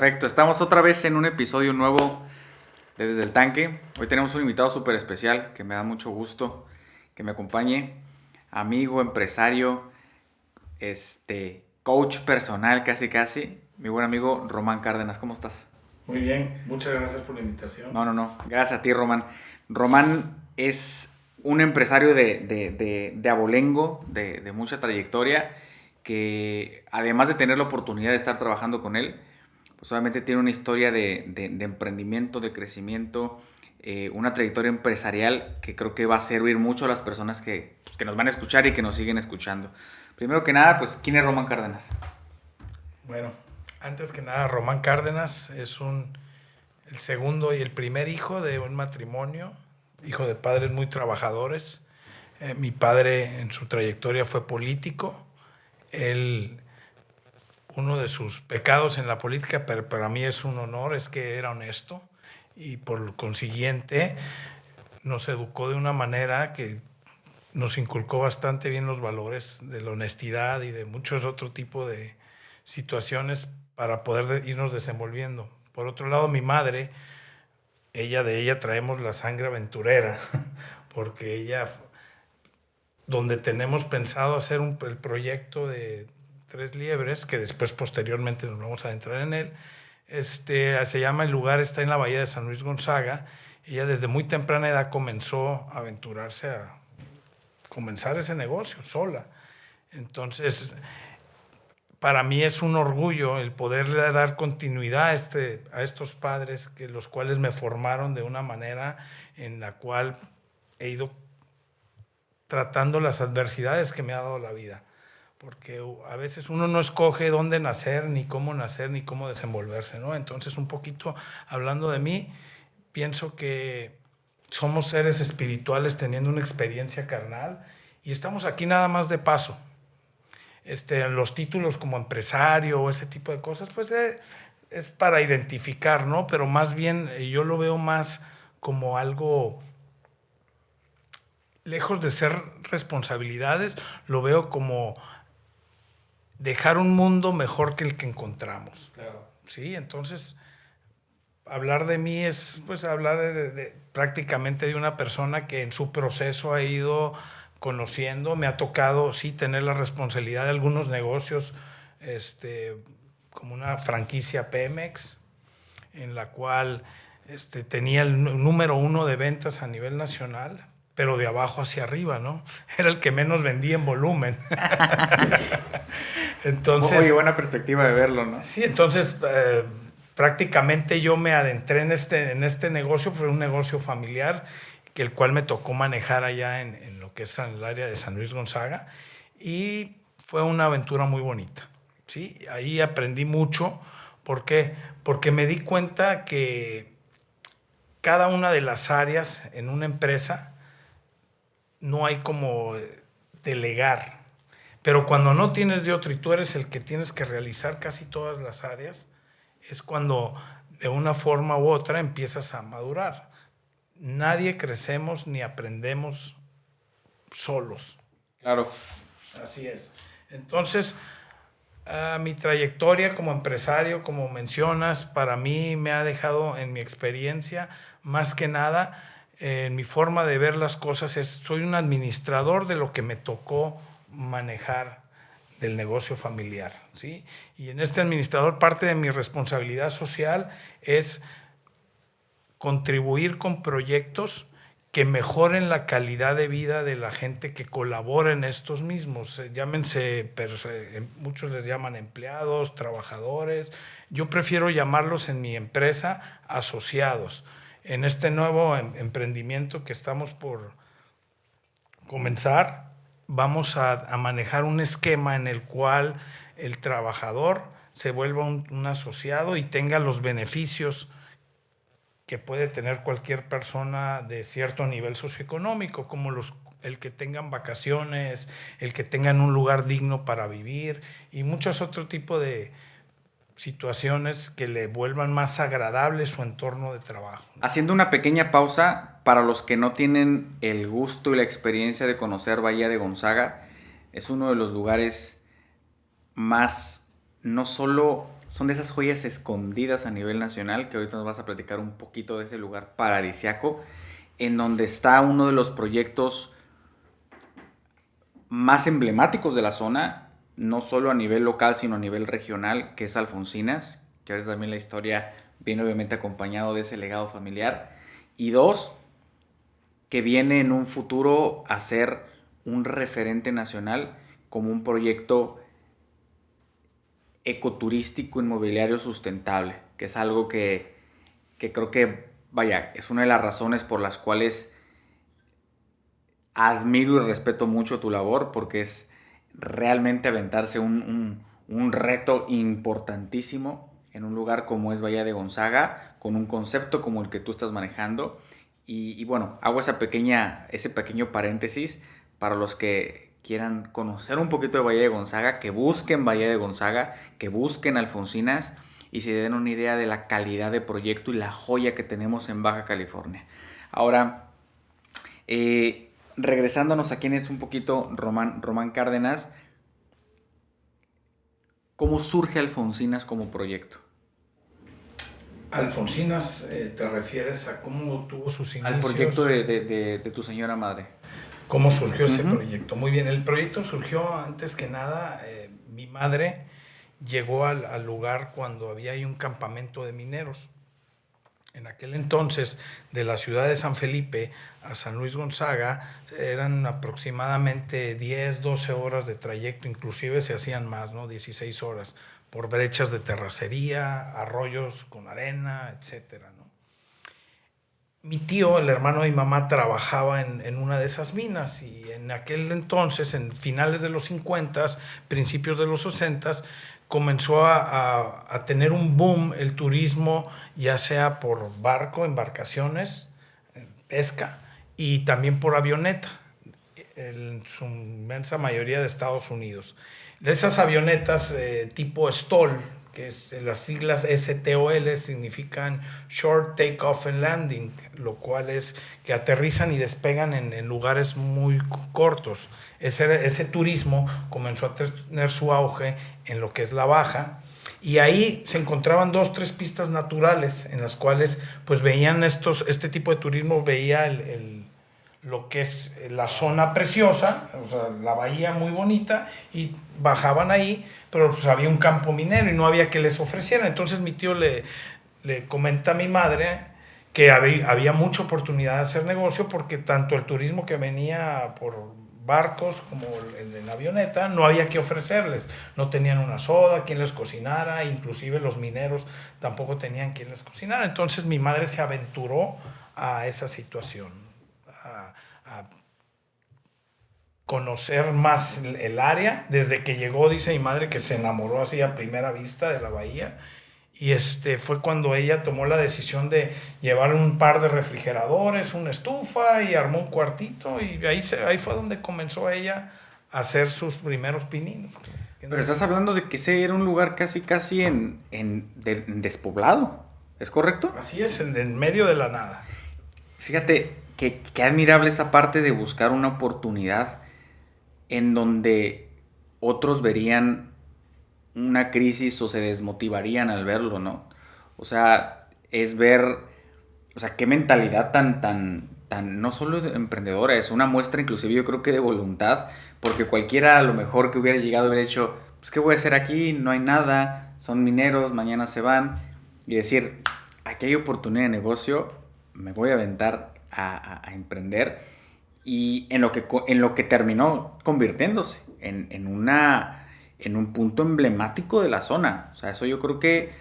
Perfecto, estamos otra vez en un episodio nuevo de Desde el Tanque. Hoy tenemos un invitado súper especial que me da mucho gusto que me acompañe. Amigo, empresario, coach personal casi. Mi buen amigo Román Cárdenas, ¿cómo estás? Muy bien, muchas gracias por la invitación. No, gracias a ti, Román. Román es un empresario de abolengo, de mucha trayectoria, que además de tener la oportunidad de estar trabajando con él, pues obviamente tiene una historia de emprendimiento, de crecimiento, una trayectoria empresarial que creo que va a servir mucho a las personas que nos van a escuchar y que nos siguen escuchando. Primero que nada, pues, ¿quién es Román Cárdenas? Bueno, antes que nada, Román Cárdenas es el segundo y el primer hijo de un matrimonio, hijo de padres muy trabajadores. Mi padre en su trayectoria fue político. Él, uno de sus pecados en la política, pero para mí es un honor, es que era honesto y por consiguiente nos educó de una manera que nos inculcó bastante bien los valores de la honestidad y de muchos otro tipo de situaciones para poder irnos desenvolviendo. Por otro lado, mi madre, de ella traemos la sangre aventurera, porque ella, donde tenemos pensado hacer el proyecto de Tres Liebres, que después posteriormente nos vamos a adentrar en él, se llama, el lugar está en la bahía de San Luis Gonzaga. Ella desde muy temprana edad comenzó a aventurarse a comenzar ese negocio sola. Entonces, para mí es un orgullo el poderle dar continuidad a estos padres, los cuales me formaron de una manera en la cual he ido tratando las adversidades que me ha dado la vida. Porque a veces uno no escoge dónde nacer, ni cómo desenvolverse, ¿no? Entonces, un poquito hablando de mí, pienso que somos seres espirituales teniendo una experiencia carnal y estamos aquí nada más de paso. Los títulos como empresario o ese tipo de cosas, pues es para identificar, ¿no? Pero más bien yo lo veo más como algo, lejos de ser responsabilidades, lo veo como dejar un mundo mejor que el que encontramos. Claro. Sí, entonces hablar de mí es pues hablar prácticamente de una persona que en su proceso ha ido conociendo. Me ha tocado sí tener la responsabilidad de algunos negocios, como una franquicia Pemex, en la cual tenía el número 1 de ventas a nivel nacional, pero de abajo hacia arriba, ¿no? Era el que menos vendía en volumen. Entonces, oye, buena perspectiva de verlo, ¿no? Sí, entonces prácticamente yo me adentré en este negocio, fue un negocio familiar, el cual me tocó manejar allá en lo que es el área de San Luis Gonzaga, y fue una aventura muy bonita. ¿Sí? Ahí aprendí mucho. ¿Por qué? Porque me di cuenta que cada una de las áreas en una empresa no hay como delegar. Pero cuando no tienes de otro y tú eres el que tienes que realizar casi todas las áreas, es cuando de una forma u otra empiezas a madurar. Nadie crecemos ni aprendemos solos. Claro. Así es. Entonces, mi trayectoria como empresario, como mencionas, para mí me ha dejado en mi experiencia, más que nada, en mi forma de ver las cosas, soy un administrador de lo que me tocó manejar del negocio familiar, ¿sí? Y en este administrador, parte de mi responsabilidad social es contribuir con proyectos que mejoren la calidad de vida de la gente que colabora en estos mismos. Llámense, muchos les llaman empleados, trabajadores. Yo prefiero llamarlos en mi empresa asociados. En este nuevo emprendimiento que estamos por comenzar, vamos a manejar un esquema en el cual el trabajador se vuelva un asociado y tenga los beneficios que puede tener cualquier persona de cierto nivel socioeconómico, como el que tengan vacaciones, el que tengan un lugar digno para vivir y muchos otro tipo de situaciones que le vuelvan más agradable su entorno de trabajo. Haciendo una pequeña pausa, para los que no tienen el gusto y la experiencia de conocer Bahía de Gonzaga, es uno de los lugares más, no solo son de esas joyas escondidas a nivel nacional, que ahorita nos vas a platicar un poquito de ese lugar paradisiaco, en donde está uno de los proyectos más emblemáticos de la zona, no solo a nivel local, sino a nivel regional, que es Alfonsinas, que ahorita también la historia viene obviamente acompañado de ese legado familiar. Y dos, que viene en un futuro a ser un referente nacional como un proyecto ecoturístico inmobiliario sustentable, que es algo que creo que, vaya, es una de las razones por las cuales admiro y respeto mucho tu labor, porque es realmente aventarse un reto importantísimo en un lugar como es Bahía de Gonzaga, con un concepto como el que tú estás manejando. Y bueno, hago ese pequeño paréntesis para los que quieran conocer un poquito de Bahía de Gonzaga, que busquen Bahía de Gonzaga, que busquen Alfonsinas y se den una idea de la calidad de proyecto y la joya que tenemos en Baja California. Ahora, regresándonos a quién es un poquito Román Cárdenas, ¿cómo surge Alfonsinas como proyecto? Alfonsinas, ¿te refieres a cómo tuvo sus inicios? Al proyecto de tu señora madre. ¿Cómo surgió ese proyecto? Muy bien, el proyecto surgió antes que nada, mi madre llegó al lugar cuando había ahí un campamento de mineros. En aquel entonces, de la ciudad de San Felipe a San Luis Gonzaga, eran aproximadamente 10, 12 horas de trayecto, inclusive se hacían más, ¿no? 16 horas, por brechas de terracería, arroyos con arena, etcétera, ¿no? Mi tío, el hermano de mi mamá, trabajaba en una de esas minas y en aquel entonces, en finales de los 50, principios de los 60, comenzó a tener un boom el turismo, ya sea por barco, embarcaciones, pesca, y también por avioneta, en su inmensa mayoría de Estados Unidos. De esas avionetas tipo STOL, que es, las siglas STOL significan Short Takeoff and Landing, lo cual es que aterrizan y despegan en lugares muy cortos. Ese turismo comenzó a tener su auge en lo que es la Baja, y ahí se encontraban 2, 3 pistas naturales en las cuales pues veían este tipo de turismo, veía lo que es la zona preciosa, o sea, la bahía muy bonita, y bajaban ahí, pero pues había un campo minero y no había que les ofrecieran. Entonces mi tío le comenta a mi madre que había mucha oportunidad de hacer negocio, porque tanto el turismo que venía por barcos como el de la avioneta, no había que ofrecerles. No tenían una soda, quien les cocinara, inclusive los mineros tampoco tenían quien les cocinara. Entonces mi madre se aventuró a esa situación, a conocer más el área. Desde que llegó, dice mi madre, que se enamoró así a primera vista de la bahía. Y fue cuando ella tomó la decisión de llevar un par de refrigeradores, una estufa, y armó un cuartito, y ahí fue donde comenzó ella a hacer sus primeros pininos. Pero estás hablando de que ese era un lugar casi en despoblado, ¿es correcto? Así es, en medio de la nada. Fíjate que admirable esa parte de buscar una oportunidad en donde otros verían una crisis o se desmotivarían al verlo, ¿no? O sea, es ver, o sea, qué mentalidad tan, no solo emprendedora, es una muestra inclusive yo creo que de voluntad, porque cualquiera a lo mejor que hubiera llegado hubiera dicho, pues ¿qué voy a hacer aquí? No hay nada, son mineros, mañana se van, y decir, aquí hay oportunidad de negocio, me voy a aventar a emprender, y en lo que terminó convirtiéndose en un punto emblemático de la zona. O sea, eso yo creo que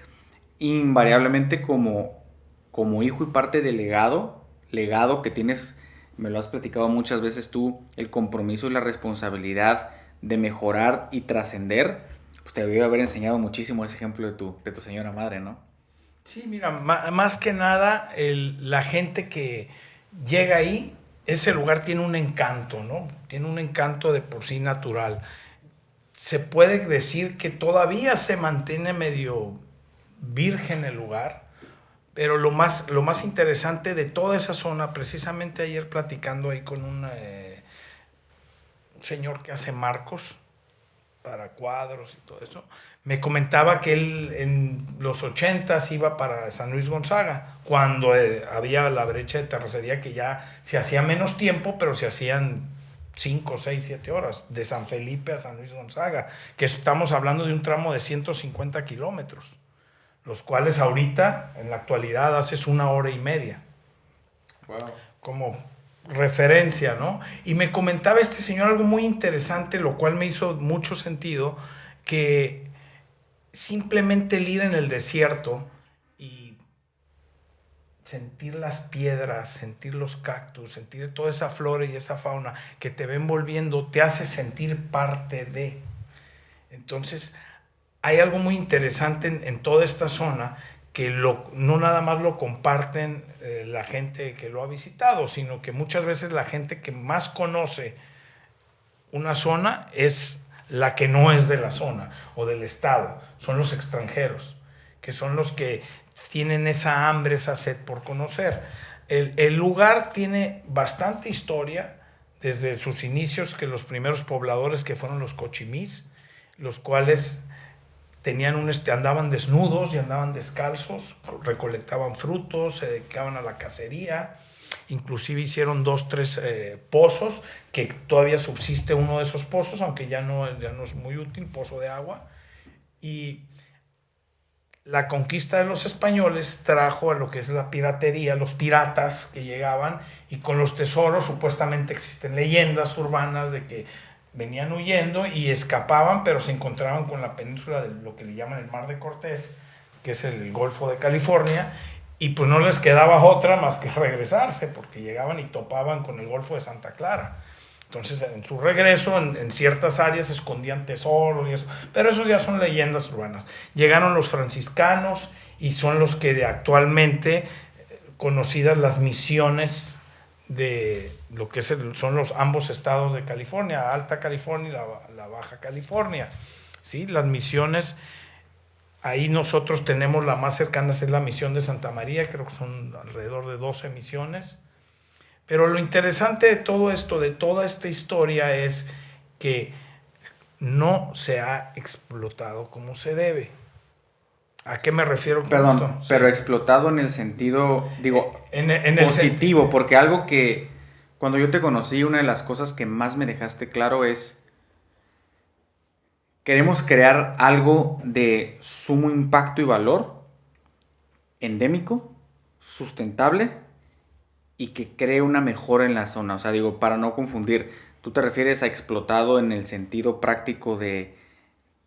invariablemente como hijo y parte del legado que tienes, me lo has platicado muchas veces tú, el compromiso y la responsabilidad de mejorar y trascender, pues te debe haber enseñado muchísimo ese ejemplo de tu señora madre, ¿no? Sí, mira, más que nada, la gente que llega ahí, ese lugar tiene un encanto, ¿no? Tiene un encanto de por sí natural. Se puede decir que todavía se mantiene medio virgen el lugar, pero lo más interesante de toda esa zona, precisamente ayer platicando ahí con un señor que hace marcos para cuadros y todo eso, me comentaba que él en los 80s iba para San Luis Gonzaga, cuando había la brecha de terracería, que ya se hacía menos tiempo, pero se hacían 5, 6, 7 horas, de San Felipe a San Luis Gonzaga, que estamos hablando de un tramo de 150 kilómetros, los cuales ahorita, en la actualidad, haces 1 hora y media. Wow. Como referencia, ¿no? Y me comentaba este señor algo muy interesante, lo cual me hizo mucho sentido, que simplemente el ir en el desierto y sentir las piedras, sentir los cactus, sentir toda esa flora y esa fauna que te va envolviendo, te hace sentir parte de. Entonces, hay algo muy interesante en toda esta zona, que no nada más lo comparten la gente que lo ha visitado, sino que muchas veces la gente que más conoce una zona es la que no es de la zona o del estado, son los extranjeros, que son los que tienen esa hambre, esa sed por conocer. El lugar tiene bastante historia, desde sus inicios, que los primeros pobladores, que fueron los cochimís, los cuales andaban desnudos y andaban descalzos, recolectaban frutos, se dedicaban a la cacería, inclusive hicieron 2, 3 pozos, que todavía subsiste uno de esos pozos, aunque ya no es muy útil, pozo de agua. Y la conquista de los españoles trajo a lo que es la piratería, los piratas que llegaban, y con los tesoros supuestamente existen leyendas urbanas de que venían huyendo y escapaban, pero se encontraban con la península de lo que le llaman el Mar de Cortés, que es el Golfo de California, y pues no les quedaba otra más que regresarse, porque llegaban y topaban con el Golfo de Santa Clara. Entonces, en su regreso, en ciertas áreas escondían tesoros y eso, pero esos ya son leyendas urbanas. Llegaron los franciscanos y son los que actualmente conocidas las misiones de lo que son los ambos estados de California, Alta California y la Baja California, ¿sí? Las misiones, ahí nosotros tenemos la más cercana, es la misión de Santa María, creo que son alrededor de 12 misiones. Pero lo interesante de todo esto, de toda esta historia, es que no se ha explotado como se debe. ¿A qué me refiero con Perdón, esto? pero Sí. explotado en el sentido, digo, En positivo, porque algo que cuando yo te conocí, una de las cosas que más me dejaste claro es, queremos crear algo de sumo impacto y valor, endémico, sustentable y que cree una mejora en la zona. O sea, digo, para no confundir, tú te refieres a explotado en el sentido práctico de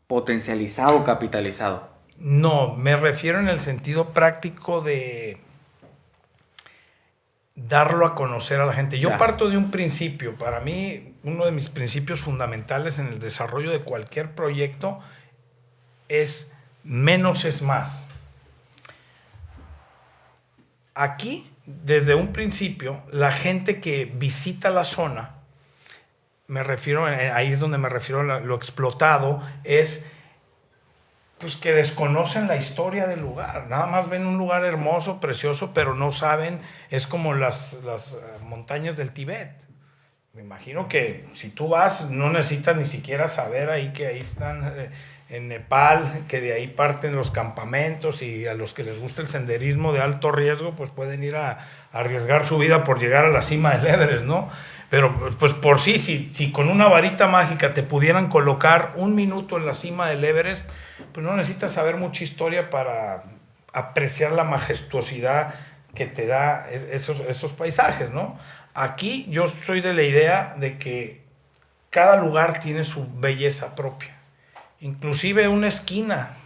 potencializado, capitalizado. No, me refiero en el sentido práctico de darlo a conocer a la gente. Yo Ya. parto de un principio. Para mí, uno de mis principios fundamentales en el desarrollo de cualquier proyecto es menos es más. Aquí, desde un principio, la gente que visita la zona, ahí es donde me refiero a lo explotado, es pues que desconocen la historia del lugar. Nada más ven un lugar hermoso, precioso, pero no saben, es como las montañas del Tíbet. Me imagino que si tú vas, no necesitas ni siquiera saber ahí que ahí están en Nepal, que de ahí parten los campamentos, y a los que les gusta el senderismo de alto riesgo, pues pueden ir a arriesgar su vida por llegar a la cima del Everest, ¿no? Pero pues por sí, si con una varita mágica te pudieran colocar 1 minuto en la cima del Everest, pues no necesitas saber mucha historia para apreciar la majestuosidad que te da esos paisajes, ¿no? Aquí yo soy de la idea de que cada lugar tiene su belleza propia. Inclusive una esquina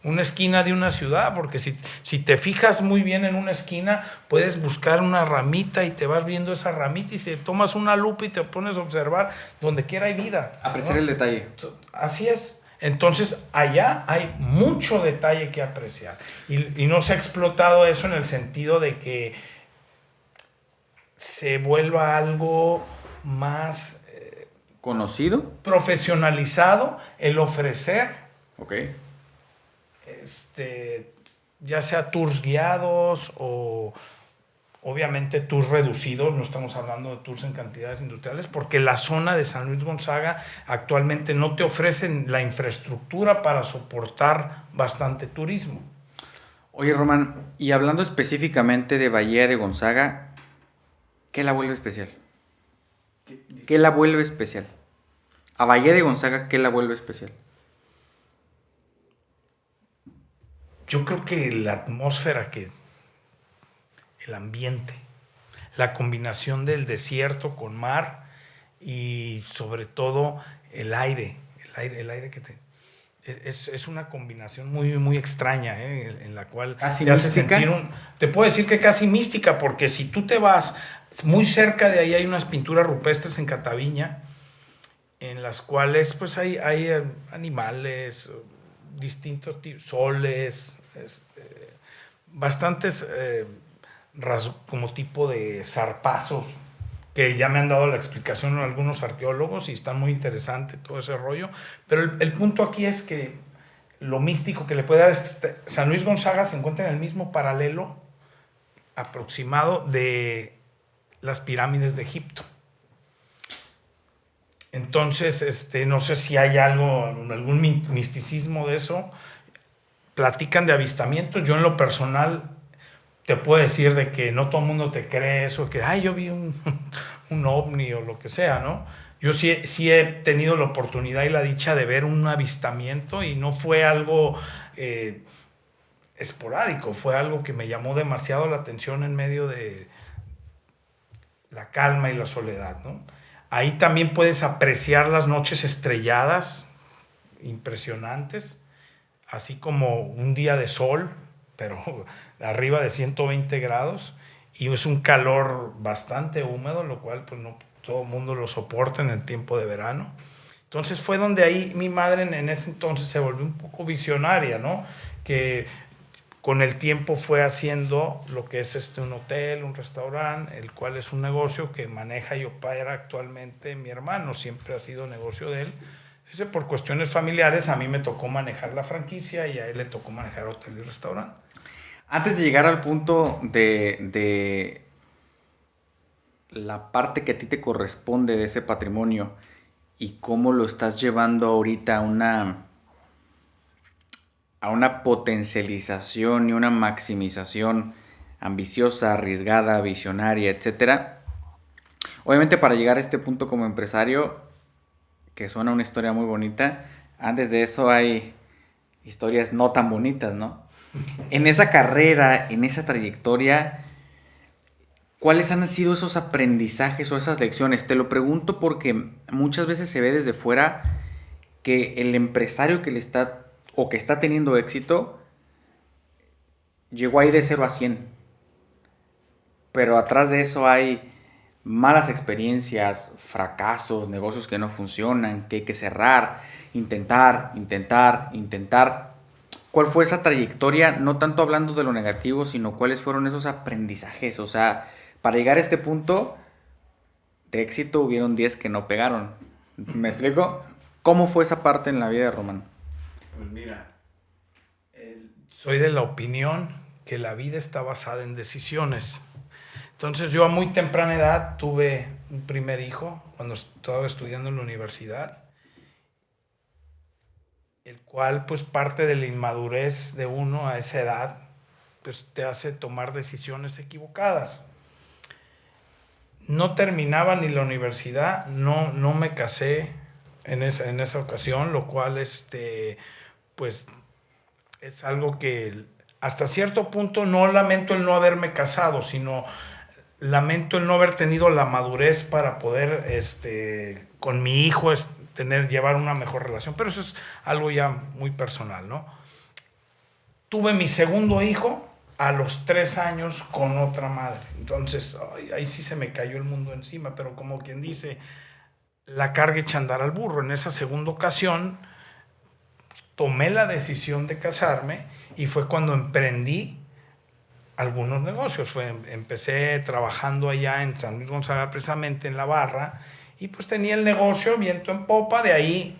de una ciudad, porque si te fijas muy bien en una esquina, puedes buscar una ramita y te vas viendo esa ramita, y si tomas una lupa y te pones a observar, donde quiera hay vida, Apreciar, ¿no? el detalle. Así es. Entonces, allá hay mucho detalle que apreciar. Y no se ha explotado eso en el sentido de que se vuelva algo más ¿Conocido? profesionalizado el ofrecer, Ok. ya sea tours guiados o obviamente tours reducidos, no estamos hablando de tours en cantidades industriales, porque la zona de San Luis Gonzaga actualmente no te ofrecen la infraestructura para soportar bastante turismo. Oye, Román, y hablando específicamente de Bahía de Gonzaga, ¿qué la vuelve especial? ¿Qué la vuelve especial? A Bahía de Gonzaga, ¿qué la vuelve especial? Yo creo que la atmósfera, el ambiente, la combinación del desierto con mar y sobre todo el aire que es una combinación muy, muy extraña, en la cual ¿Casi te hace mística? sentir te puedo decir que casi mística, porque si tú te vas muy cerca de ahí hay unas pinturas rupestres en Cataviña, en las cuales pues hay animales, distintos tipos, soles, bastantes como tipo de zarpazos que ya me han dado la explicación algunos arqueólogos y está muy interesante todo ese rollo. Pero el punto aquí es que lo místico que le puede dar es que San Luis Gonzaga se encuentra en el mismo paralelo aproximado de las pirámides de Egipto. Entonces, no sé si hay algún misticismo de eso. Platican de avistamientos. Yo en lo personal te puedo decir de que no todo el mundo te cree eso, que yo vi un ovni o lo que sea, ¿no? Yo sí he tenido la oportunidad y la dicha de ver un avistamiento y no fue algo esporádico, fue algo que me llamó demasiado la atención en medio de la calma y la soledad, ¿no? Ahí también puedes apreciar las noches estrelladas, impresionantes, así como un día de sol, pero arriba de 120 grados, y es un calor bastante húmedo, lo cual pues no todo el mundo lo soporta en el tiempo de verano. Entonces fue donde ahí mi madre en ese entonces se volvió un poco visionaria, ¿no? Que con el tiempo fue haciendo lo que es un hotel, un restaurante, el cual es un negocio que maneja y opera actualmente mi hermano, siempre ha sido negocio de él. Por cuestiones familiares a mí me tocó manejar la franquicia y a él le tocó manejar hotel y restaurante. Antes de llegar al punto de la parte que a ti te corresponde de ese patrimonio y cómo lo estás llevando ahorita a una potencialización y una maximización ambiciosa, arriesgada, visionaria, etcétera. Obviamente para llegar a este punto como empresario, que suena una historia muy bonita, antes de eso hay historias no tan bonitas, ¿no? En esa carrera, en esa trayectoria, ¿cuáles han sido esos aprendizajes o esas lecciones? Te lo pregunto porque muchas veces se ve desde fuera que el empresario que le está o que está teniendo éxito llegó ahí de 0 a 100. Pero atrás de eso hay malas experiencias, fracasos, negocios que no funcionan, que hay que cerrar, intentar. ¿Cuál fue esa trayectoria? No tanto hablando de lo negativo, sino cuáles fueron esos aprendizajes. O sea, para llegar a este punto de éxito hubieron 10 que no pegaron. ¿Me explico? ¿Cómo fue esa parte en la vida de Román? Pues mira, soy de la opinión que la vida está basada en decisiones. Entonces yo a muy temprana edad tuve un primer hijo cuando estaba estudiando en la universidad, el cual pues parte de la inmadurez de uno a esa edad pues te hace tomar decisiones equivocadas. No terminaba ni la universidad, no me casé en esa ocasión, lo cual pues es algo que hasta cierto punto no lamento el no haberme casado, sino lamento el no haber tenido la madurez para poder con mi hijo llevar una mejor relación, pero eso es algo ya muy personal, ¿no? Tuve mi segundo hijo a los 3 años con otra madre, entonces ahí sí se me cayó el mundo encima, pero como quien dice, la carga echa a andar al burro. En esa segunda ocasión tomé la decisión de casarme y fue cuando emprendí algunos negocios. Empecé trabajando allá en San Luis Gonzaga, precisamente en la barra, y pues tenía el negocio viento en popa. De ahí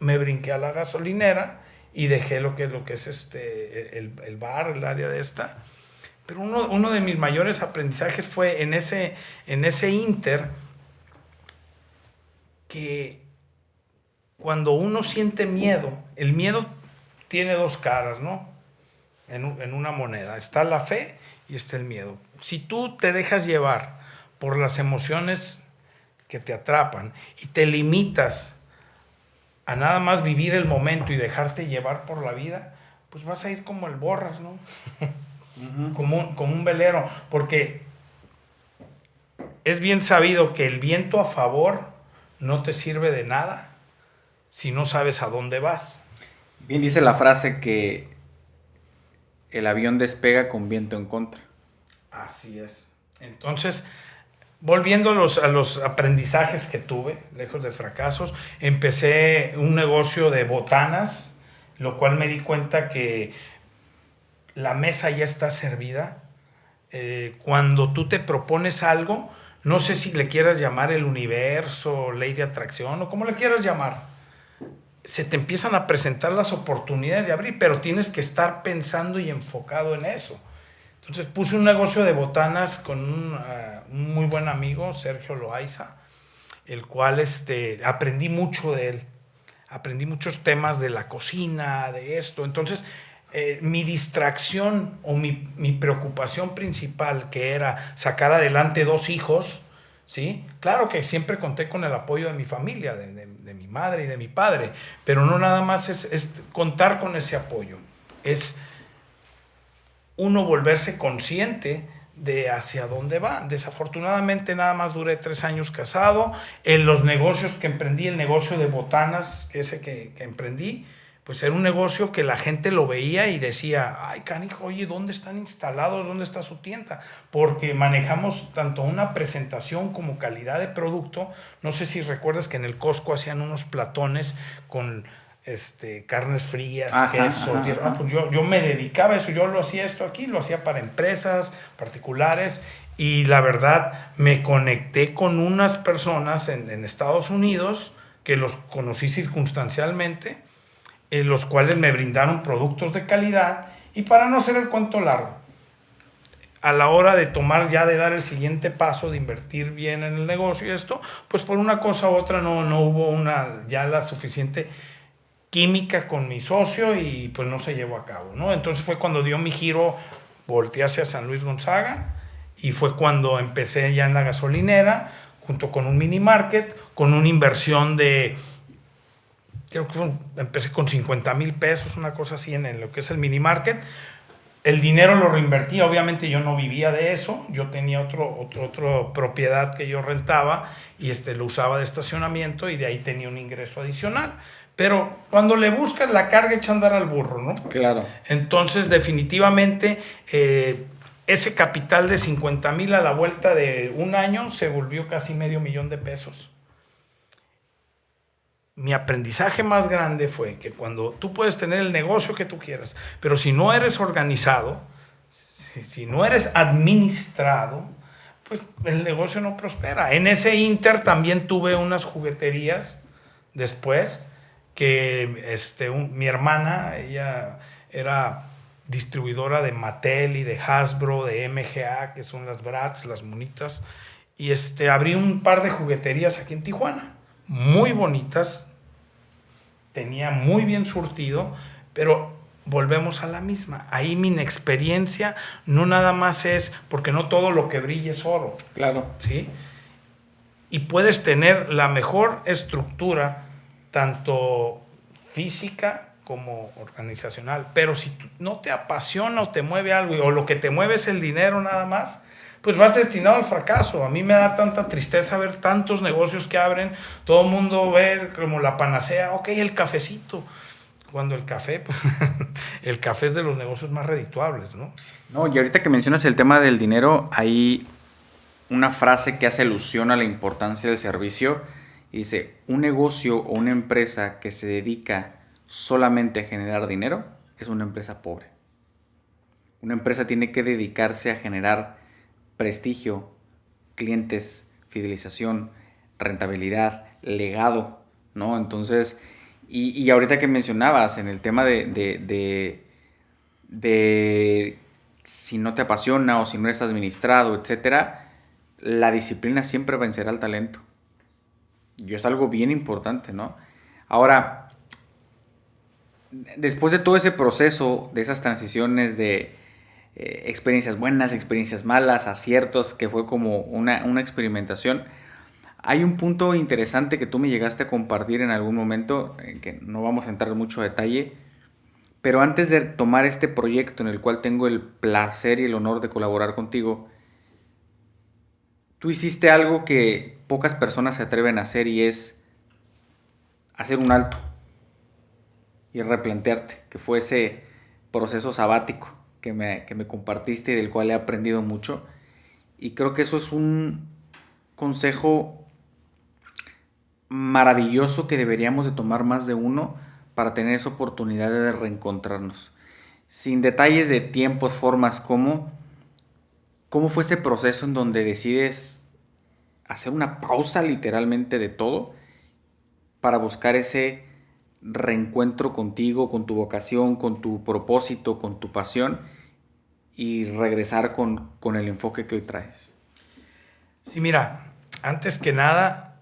me brinqué a la gasolinera y dejé lo que es el bar, el área de esta. Pero uno de mis mayores aprendizajes fue en ese inter, que cuando uno siente miedo, el miedo tiene dos caras, ¿no? En una moneda. Está la fe y está el miedo. Si tú te dejas llevar por las emociones que te atrapan y te limitas a nada más vivir el momento y dejarte llevar por la vida, pues vas a ir como el Borras, ¿no? Como un velero, porque es bien sabido que el viento a favor no te sirve de nada si no sabes a dónde vas. Bien dice la frase que el avión despega con viento en contra. Así es. Entonces, volviendo a los aprendizajes que tuve, lejos de fracasos, empecé un negocio de botanas, lo cual me di cuenta que la mesa ya está servida. Cuando tú te propones algo, no sé si le quieras llamar el universo, ley de atracción o como le quieras llamar, se te empiezan a presentar las oportunidades de abrir, pero tienes que estar pensando y enfocado en eso. Entonces puse un negocio de botanas con un muy buen amigo, Sergio Loaiza, el cual aprendí mucho de él. Aprendí muchos temas de la cocina, de esto. Entonces, mi distracción o mi preocupación principal, que era sacar adelante 2 hijos, ¿sí? Claro que siempre conté con el apoyo de mi familia, de mi madre y de mi padre, pero no nada más es contar con ese apoyo. Es uno volverse consciente de hacia dónde va. Desafortunadamente nada más duré 3 años casado. En los negocios que emprendí, el negocio de botanas, que emprendí, pues era un negocio que la gente lo veía y decía, ay canijo, oye, ¿dónde están instalados? ¿Dónde está su tienda? Porque manejamos tanto una presentación como calidad de producto. No sé si recuerdas que en el Costco hacían unos platones con carnes frías, queso, tierra. Pues yo me dedicaba a eso, yo lo hacía esto aquí, lo hacía para empresas particulares y la verdad me conecté con unas personas en Estados Unidos que los conocí circunstancialmente, los cuales me brindaron productos de calidad y para no hacer el cuento largo, a la hora de de dar el siguiente paso, de invertir bien en el negocio y esto, pues por una cosa u otra no hubo ya la suficiente química con mi socio y pues no se llevó a cabo, ¿no? Entonces fue cuando dio mi giro, volteé hacia San Luis Gonzaga y fue cuando empecé ya en la gasolinera, junto con un mini market, con una inversión creo que empecé con 50,000 pesos, una cosa así en lo que es el mini market. El dinero lo reinvertí, obviamente yo no vivía de eso, yo tenía otra propiedad que yo rentaba y lo usaba de estacionamiento y de ahí tenía un ingreso adicional. Pero cuando le buscas la carga echa a andar al burro, ¿no? Claro. Entonces definitivamente ese capital de 50,000 a la vuelta de un año se volvió casi $500,000. Mi aprendizaje más grande fue que cuando tú puedes tener el negocio que tú quieras, pero si no eres organizado, si no eres administrado, pues el negocio no prospera. En ese inter también tuve unas jugueterías después que mi hermana, ella era distribuidora de Mattel y de Hasbro, de MGA, que son las Bratz, las monitas, y abrí un par de jugueterías aquí en Tijuana, muy bonitas, tenía muy bien surtido, pero volvemos a la misma. Ahí mi inexperiencia no nada más es, porque no todo lo que brilla es oro. Claro. ¿Sí? Y puedes tener la mejor estructura, tanto física como organizacional, pero si no te apasiona o te mueve algo, o lo que te mueve es el dinero nada más, pues vas destinado al fracaso. A mí me da tanta tristeza ver tantos negocios que abren, todo el mundo ve como la panacea, ok, el cafecito, cuando el café, pues, el café es de los negocios más redituables, ¿no? No, y ahorita que mencionas el tema del dinero, hay una frase que hace alusión a la importancia del servicio y dice, un negocio o una empresa que se dedica solamente a generar dinero es una empresa pobre. Una empresa tiene que dedicarse a generar prestigio, clientes, fidelización, rentabilidad, legado, ¿no? Entonces, y ahorita que mencionabas en el tema de si no te apasiona o si no eres administrado, etcétera, la disciplina siempre vencerá al talento. Y es algo bien importante, ¿no? Ahora, después de todo ese proceso, de esas transiciones de experiencias buenas, experiencias malas, aciertos, que fue como una experimentación, hay un punto interesante que tú me llegaste a compartir en algún momento, que no vamos a entrar en mucho detalle, pero antes de tomar este proyecto en el cual tengo el placer y el honor de colaborar contigo, tú hiciste algo que pocas personas se atreven a hacer, y es hacer un alto y replantearte, que fue ese proceso sabático que me compartiste y del cual he aprendido mucho. Y creo que eso es un consejo maravilloso que deberíamos de tomar más de uno para tener esa oportunidad de reencontrarnos. Sin detalles de tiempos, formas, ¿cómo fue ese proceso en donde decides hacer una pausa literalmente de todo para buscar ese reencuentro contigo, con tu vocación, con tu propósito, con tu pasión, y regresar con el enfoque que hoy traes? Sí, mira, antes que nada,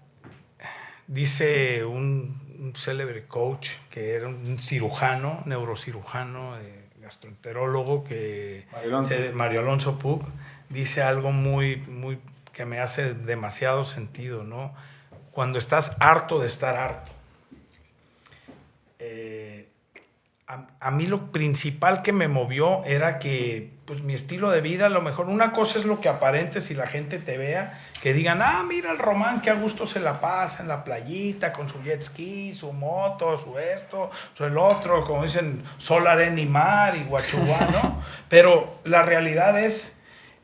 dice un célebre coach que era un cirujano, neurocirujano, gastroenterólogo, Mario Alonso Puig, dice algo muy que me hace demasiado sentido, ¿no? Cuando estás harto de estar harto. A mí lo principal que me movió era que pues, mi estilo de vida, a lo mejor una cosa es lo que aparentes y la gente te vea, que digan, mira el Román, que a gusto se la pasa en la playita con su jet ski, su moto, su esto, su el otro, como dicen, sol, arena y mar y guachuá, ¿no? Pero la realidad es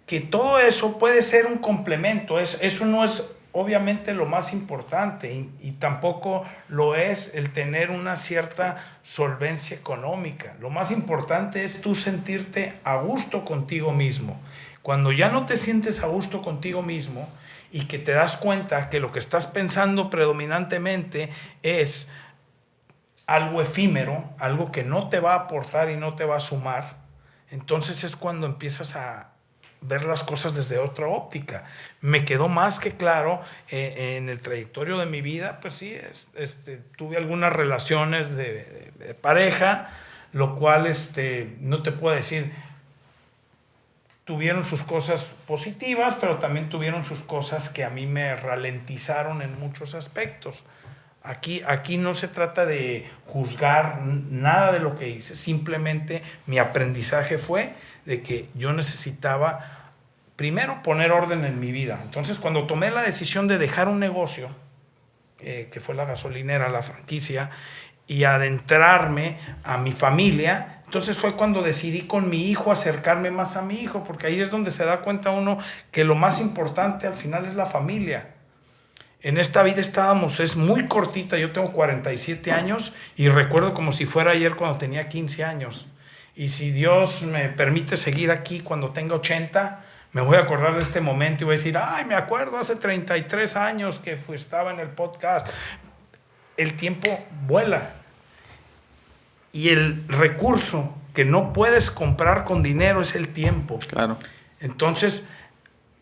que todo eso puede ser un complemento, eso no es obviamente lo más importante, y tampoco lo es el tener una cierta solvencia económica. Lo más importante es tú sentirte a gusto contigo mismo. Cuando ya no te sientes a gusto contigo mismo y que te das cuenta que lo que estás pensando predominantemente es algo efímero, algo que no te va a aportar y no te va a sumar, entonces es cuando empiezas a ver las cosas desde otra óptica. Me quedó más que claro en el trayectorio de mi vida, pues sí, tuve algunas relaciones de pareja, lo cual no te puedo decir, tuvieron sus cosas positivas, pero también tuvieron sus cosas que a mí me ralentizaron en muchos aspectos. Aquí no se trata de juzgar nada de lo que hice, simplemente mi aprendizaje fue de que yo necesitaba primero poner orden en mi vida. Entonces, cuando tomé la decisión de dejar un negocio, que fue la gasolinera, la franquicia, y adentrarme a mi familia, entonces fue cuando decidí con mi hijo acercarme más a mi hijo, porque ahí es donde se da cuenta uno que lo más importante al final es la familia. En esta vida es muy cortita, yo tengo 47 años y recuerdo como si fuera ayer cuando tenía 15 años. Y si Dios me permite seguir aquí cuando tenga 80, me voy a acordar de este momento y voy a decir, me acuerdo hace 33 años que estaba en el podcast. El tiempo vuela. Y el recurso que no puedes comprar con dinero es el tiempo. Claro. Entonces,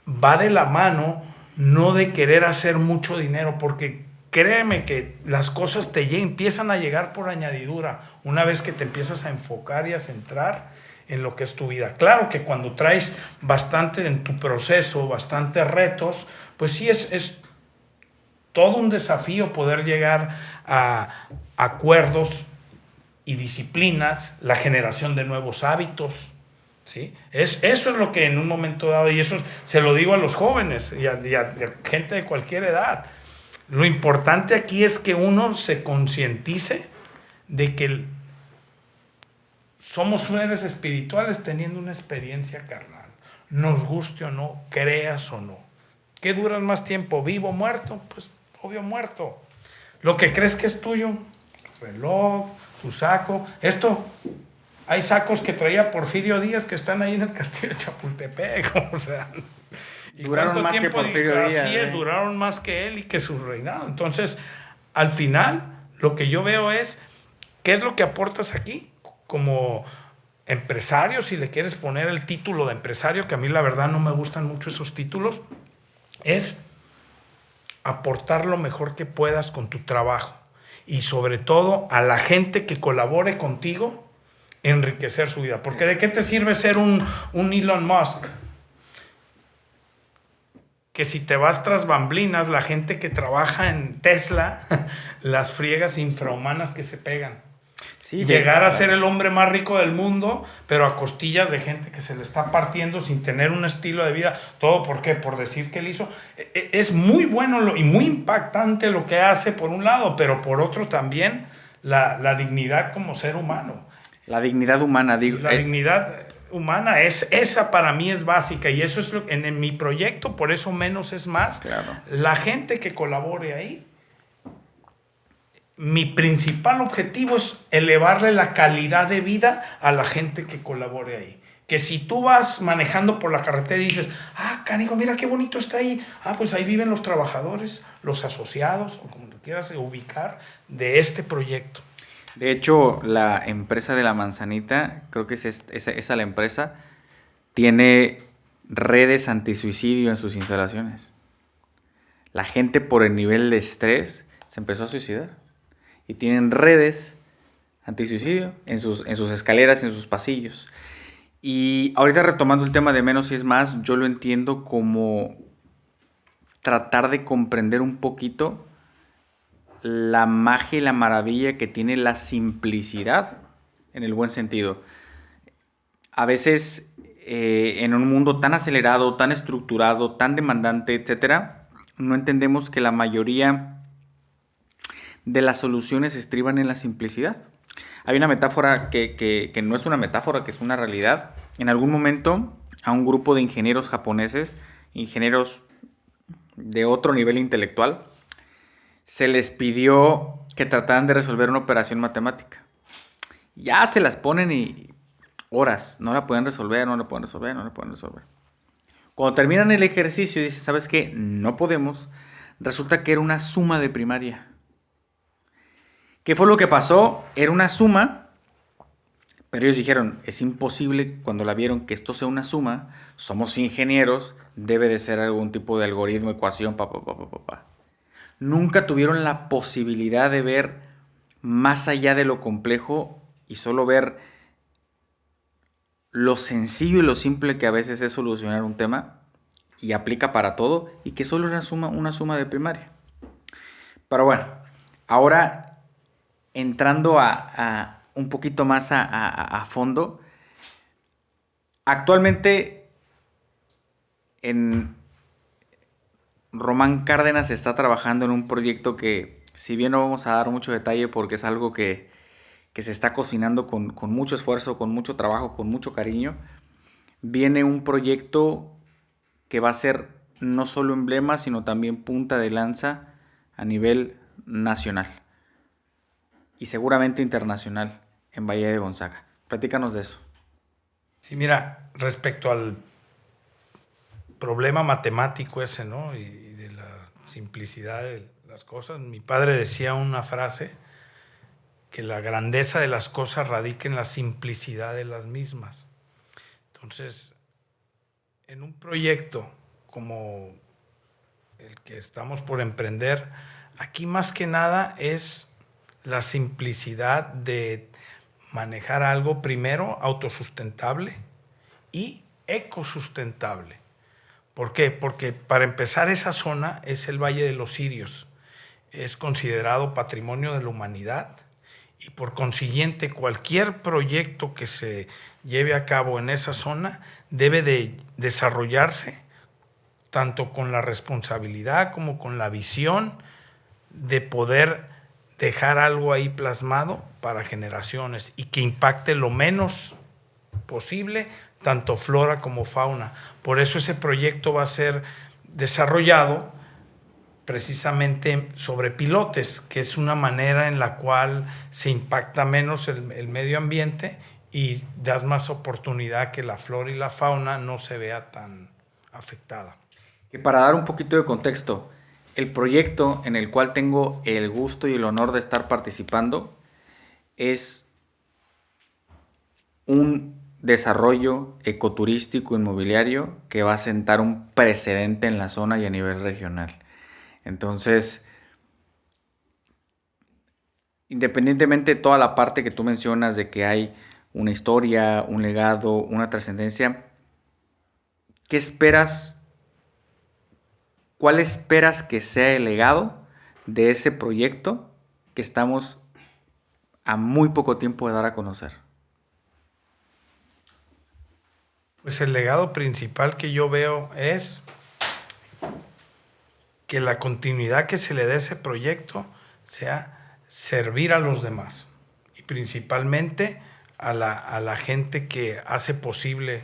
va de la mano, no de querer hacer mucho dinero, porque créeme que las cosas empiezan a llegar por añadidura una vez que te empiezas a enfocar y a centrar en lo que es tu vida. Claro que cuando traes bastante en tu proceso, bastantes retos, pues sí es todo un desafío poder llegar a acuerdos y disciplinas, la generación de nuevos hábitos, ¿sí? Eso es lo que en un momento dado, y eso se lo digo a los jóvenes y a gente de cualquier edad, lo importante aquí es que uno se concientice de que somos seres espirituales teniendo una experiencia carnal, nos guste o no, creas o no. ¿Qué duras más tiempo, vivo o muerto? Pues obvio muerto. Lo que crees que es tuyo, reloj, tu saco, hay sacos que traía Porfirio Díaz que están ahí en el castillo de Chapultepec, o sea, duraron más que Porfirio Díaz. Así es, duraron más que él y que su reinado. Entonces, al final, lo que yo veo es, ¿qué es lo que aportas aquí? Como empresario, si le quieres poner el título de empresario, que a mí la verdad no me gustan mucho esos títulos, es aportar lo mejor que puedas con tu trabajo y sobre todo a la gente que colabore contigo, enriquecer su vida. Porque ¿de qué te sirve ser un Elon Musk? Que si te vas tras bamblinas, la gente que trabaja en Tesla, las friegas infrahumanas que se pegan. Sí, llegar a ser el hombre más rico del mundo, pero a costillas de gente que se le está partiendo sin tener un estilo de vida. ¿Todo por qué? Por decir que él hizo. Es muy bueno y muy impactante lo que hace por un lado, pero por otro también la dignidad como ser humano. La dignidad humana, digo. La dignidad humana, esa para mí es básica, y eso es lo en mi proyecto, por eso menos es más. Claro. La gente que colabore ahí, mi principal objetivo es elevarle la calidad de vida a la gente que colabore ahí. Que si tú vas manejando por la carretera y dices, canijo, mira qué bonito está ahí. Pues ahí viven los trabajadores, los asociados, o como lo quieras ubicar, de este proyecto. De hecho, la empresa de la manzanita, creo que es esa la empresa, tiene redes antisuicidio en sus instalaciones. La gente por el nivel de estrés se empezó a suicidar. Y tienen redes antisuicidio en sus escaleras, en sus pasillos. Y ahorita retomando el tema de menos y es más, yo lo entiendo como tratar de comprender un poquito la magia y la maravilla que tiene la simplicidad, en el buen sentido. A veces, en un mundo tan acelerado, tan estructurado, tan demandante, etcétera, no entendemos que la mayoría de las soluciones estriban en la simplicidad. Hay una metáfora que no es una metáfora, que es una realidad. En algún momento, a un grupo de ingenieros japoneses, ingenieros de otro nivel intelectual, se les pidió que trataran de resolver una operación matemática. Ya se las ponen y horas, no la pueden resolver. Cuando terminan el ejercicio y dicen, ¿sabes qué? No podemos. Resulta que era una suma de primaria. ¿Qué fue lo que pasó? Era una suma, pero ellos dijeron, es imposible cuando la vieron que esto sea una suma, somos ingenieros, debe de ser algún tipo de algoritmo, ecuación, Nunca tuvieron la posibilidad de ver más allá de lo complejo y solo ver lo sencillo y lo simple que a veces es solucionar un tema y aplica para todo y que solo era una suma de primaria. Pero bueno, ahora entrando a un poquito más a fondo, actualmente en Román Cárdenas está trabajando en un proyecto que, si bien no vamos a dar mucho detalle porque es algo que se está cocinando con mucho esfuerzo, con mucho trabajo, con mucho cariño, viene un proyecto que va a ser no solo emblema, sino también punta de lanza a nivel nacional. Y seguramente internacional en Bahía de Gonzaga. Platícanos de eso. Sí, mira, respecto al problema matemático ese, ¿no? Y de la simplicidad de las cosas, mi padre decía una frase, que la grandeza de las cosas radica en la simplicidad de las mismas. Entonces, en un proyecto como el que estamos por emprender, aquí más que nada es la simplicidad de manejar algo, primero, autosustentable y ecosustentable. ¿Por qué? Porque para empezar, esa zona es el Valle de los Cirios. Es considerado patrimonio de la humanidad y por consiguiente cualquier proyecto que se lleve a cabo en esa zona debe de desarrollarse tanto con la responsabilidad como con la visión de poder dejar algo ahí plasmado para generaciones y que impacte lo menos posible tanto flora como fauna. Por eso ese proyecto va a ser desarrollado precisamente sobre pilotes, que es una manera en la cual se impacta menos el medio ambiente y das más oportunidad que la flora y la fauna no se vea tan afectada. Que para dar un poquito de contexto, el proyecto en el cual tengo el gusto y el honor de estar participando es un desarrollo ecoturístico inmobiliario que va a sentar un precedente en la zona y a nivel regional. Entonces, independientemente de toda la parte que tú mencionas de que hay una historia, un legado, una trascendencia, ¿qué esperas? ¿Cuál esperas que sea el legado de ese proyecto que estamos a muy poco tiempo de dar a conocer? Pues el legado principal que yo veo es que la continuidad que se le dé a ese proyecto sea servir a los demás y principalmente a la gente que hace posible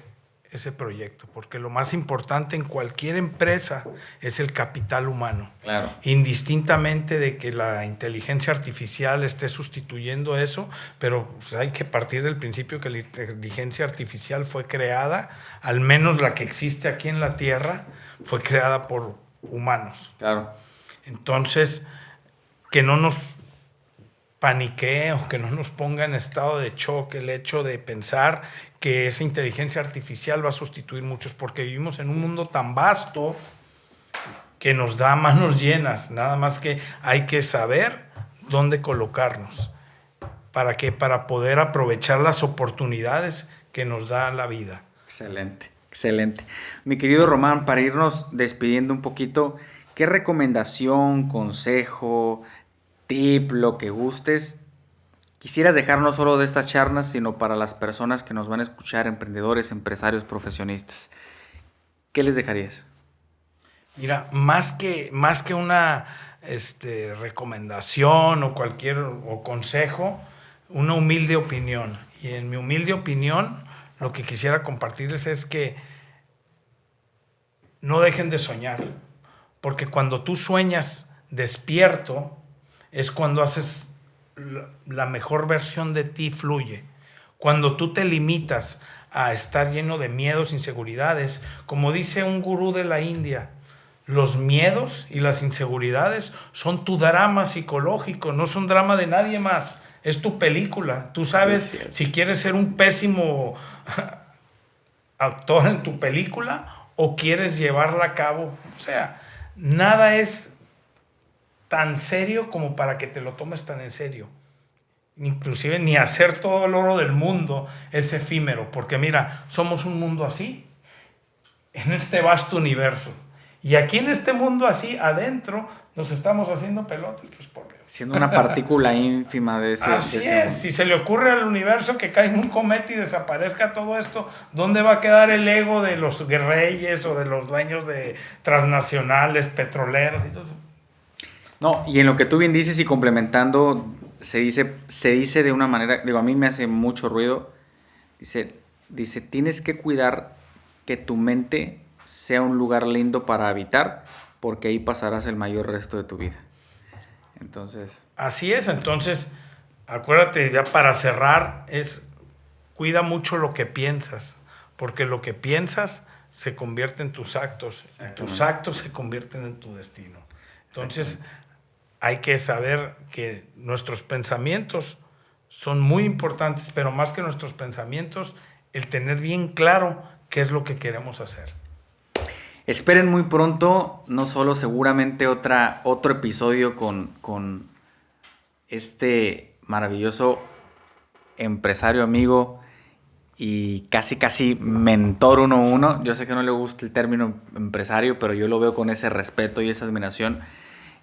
ese proyecto, porque lo más importante en cualquier empresa es el capital humano. Claro. Indistintamente de que la inteligencia artificial esté sustituyendo eso, pero pues hay que partir del principio que la inteligencia artificial fue creada, al menos la que existe aquí en la Tierra, fue creada por humanos. Claro. Entonces, que no nos paniquee o que no nos ponga en estado de shock el hecho de pensar que esa inteligencia artificial va a sustituir muchos, porque vivimos en un mundo tan vasto que nos da manos llenas, nada más que hay que saber dónde colocarnos. ¿Para qué? Para poder aprovechar las oportunidades que nos da la vida. Excelente, excelente. Mi querido Román, para irnos despidiendo un poquito, ¿qué recomendación, consejo, tip, lo que gustes, quisieras dejar no solo de estas charlas, sino para las personas que nos van a escuchar, emprendedores, empresarios, profesionistas? ¿Qué les dejarías? Mira, más que una recomendación o o consejo, una humilde opinión. Y en mi humilde opinión, lo que quisiera compartirles es que no dejen de soñar, porque cuando tú sueñas despierto, es cuando haces la mejor versión de ti fluye. Cuando tú te limitas a estar lleno de miedos, inseguridades, como dice un gurú de la India, los miedos y las inseguridades son tu drama psicológico, no son drama de nadie más. Es tu película. Tú sabes si quieres ser un pésimo actor en tu película o quieres llevarla a cabo. O sea, nada es tan serio como para que te lo tomes tan en serio. Inclusive ni hacer todo el oro del mundo es efímero, porque mira, somos un mundo así, en este vasto universo. Y aquí en este mundo así, adentro, nos estamos haciendo pelotas, pues por Dios. Siendo una partícula ínfima de ese... Así es, si se le ocurre al universo que caiga un cometa y desaparezca todo esto, ¿dónde va a quedar el ego de los reyes o de los dueños de transnacionales, petroleros y todo eso? No, y en lo que tú bien dices y complementando, se dice de una manera, digo, a mí me hace mucho ruido, dice, tienes que cuidar que tu mente sea un lugar lindo para habitar, porque ahí pasarás el mayor resto de tu vida. Entonces... Así es, entonces, acuérdate, ya para cerrar, cuida mucho lo que piensas, porque lo que piensas se convierte en tus actos, y tus actos se convierten en tu destino. Entonces, hay que saber que nuestros pensamientos son muy importantes, pero más que nuestros pensamientos, el tener bien claro qué es lo que queremos hacer. Esperen muy pronto, no solo seguramente otro episodio con este maravilloso empresario, amigo y casi mentor 1-1. Yo sé que no le gusta el término empresario, pero yo lo veo con ese respeto y esa admiración.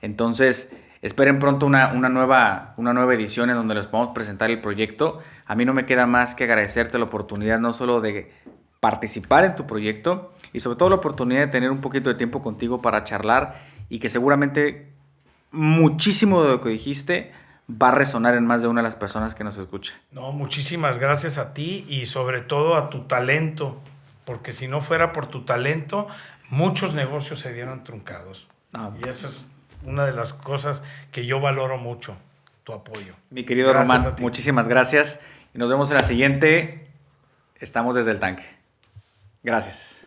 Entonces, esperen pronto una nueva edición en donde les podamos presentar el proyecto. A mí no me queda más que agradecerte la oportunidad no solo de participar en tu proyecto y sobre todo la oportunidad de tener un poquito de tiempo contigo para charlar y que seguramente muchísimo de lo que dijiste va a resonar en más de una de las personas que nos escucha. No, muchísimas gracias a ti y sobre todo a tu talento, porque si no fuera por tu talento, muchos negocios se vieran truncados. Y eso es una de las cosas que yo valoro mucho, tu apoyo. Mi querido Román, muchísimas gracias y nos vemos en la siguiente. Estamos desde el tanque. Gracias.